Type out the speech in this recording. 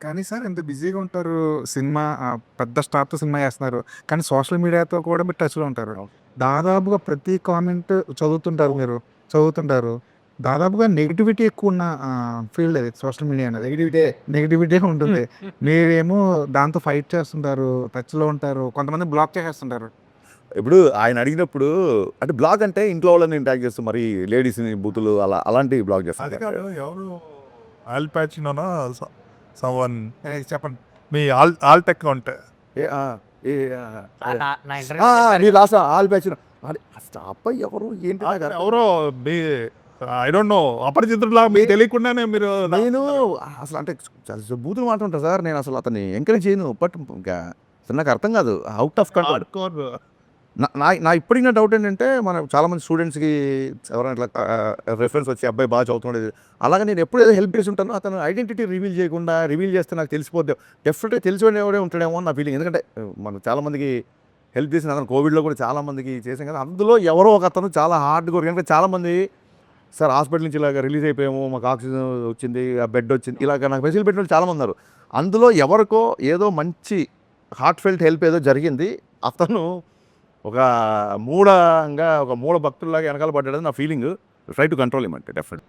కానీ సార్ ఇంత బిజీగా ఉంటారు. సినిమా పెద్ద స్టార్‌తో సినిమా చేస్తున్నారు. కానీ సోషల్ మీడియాతో కూడా మీరు టచ్‌లో ఉంటారు. అవును. దాదాపుగా ప్రతి కామెంట్ చదువుతుంటారు మీరు. చదువుతుంటారు. దాదాపుగా నెగటివిటీ ఎక్కువున్న ఫీల్డ్ అది సోషల్ మీడియా అనేది. నెగటివిటీ ఉంటుంది. మీరేమో దాంతో ఫైట్ చేస్తుంటారు. టచ్‌లో ఉంటారు. కొంతమంది బ్లాక్ చేసేస్తుంటారు. ఇప్పుడు ఆయన అడిగినప్పుడు అంటే బ్లాగ్ అంటే ఇంట్లో వాళ్ళని ట్యాగ్ చేస్తూ మరి లేడీస్‌ని బూతులు అలాంటి బ్లాగ్ అది చేస్తారు. కాదు ఎవరు ఆల్ ప్యాచినోనా సమ్‌వన్ చెప్పండి. మీ ఆల్ట్ అకౌంట్ ఏ ఆ! ఏ నా ఇంటర్వ్యూ మీరు లాస్ట్ ఆల్ బ్యాచ్ అసలు ఆ అబ్బాయి ఎవరు ఏంటి నాకు అర్థం ఎవరో మీ ఐ డోంట్ నో అపరిచితులా మీకు తెలియకుండానే మీరు నేను అసలు అంటే చాలా బూతులు మాట్లాడుంటా సార్. నేను అసలు అతన్ని ఎంకరేజ్ చేయను. బట్ ఇంకా అసలు నాకు అర్థం కాదు. Out of control. హార్డ్‌కోర్ నా ఇప్పటికి నా డౌట్ ఏంటంటే మన చాలామంది స్టూడెంట్స్‌కి ఎవరైనా ఇట్లా రెఫరెన్స్ వచ్చి అబ్బాయి బాగా చదువుతున్నాడు. అలాగే నేను ఎప్పుడు ఏదో హెల్ప్ చేసి ఉంటానో అతను ఐడెంటిటీ రివీల్ చేయకుండా రివీల్ చేస్తే నాకు తెలిసిపోద్ది. డెఫినెట్‌గా తెలిసినవాడే ఉంటాడేమో అని నా ఫీలింగ్. ఎందుకంటే మనం చాలామందికి హెల్ప్ చేసిన అతను కోవిడ్‌లో కూడా చాలామందికి చేసాం కదా. అందులో ఎవరో ఒక అతను చాలా హార్డ్‌కోర్ కనుక చాలామంది సార్ హాస్పిటల్ నుంచి ఇలాగ రిలీజ్ అయిపోయాము. మాకు ఆక్సిజన్ వచ్చింది. ఆ బెడ్ వచ్చింది. ఇలాగ నాకు మెసేజ్ పెట్టిన వాళ్ళు చాలామంది ఉన్నారు. అందులో ఎవరికో ఏదో మంచి హార్ట్ ఫెల్ట్ హెల్ప్ ఏదో జరిగింది. అతను ఒక మూఢంగా ఒక మూఢ భక్తుల్లాగా వెనకాల పడ్డాడని నా feeling. Try to control him అంటే డెఫినెట్.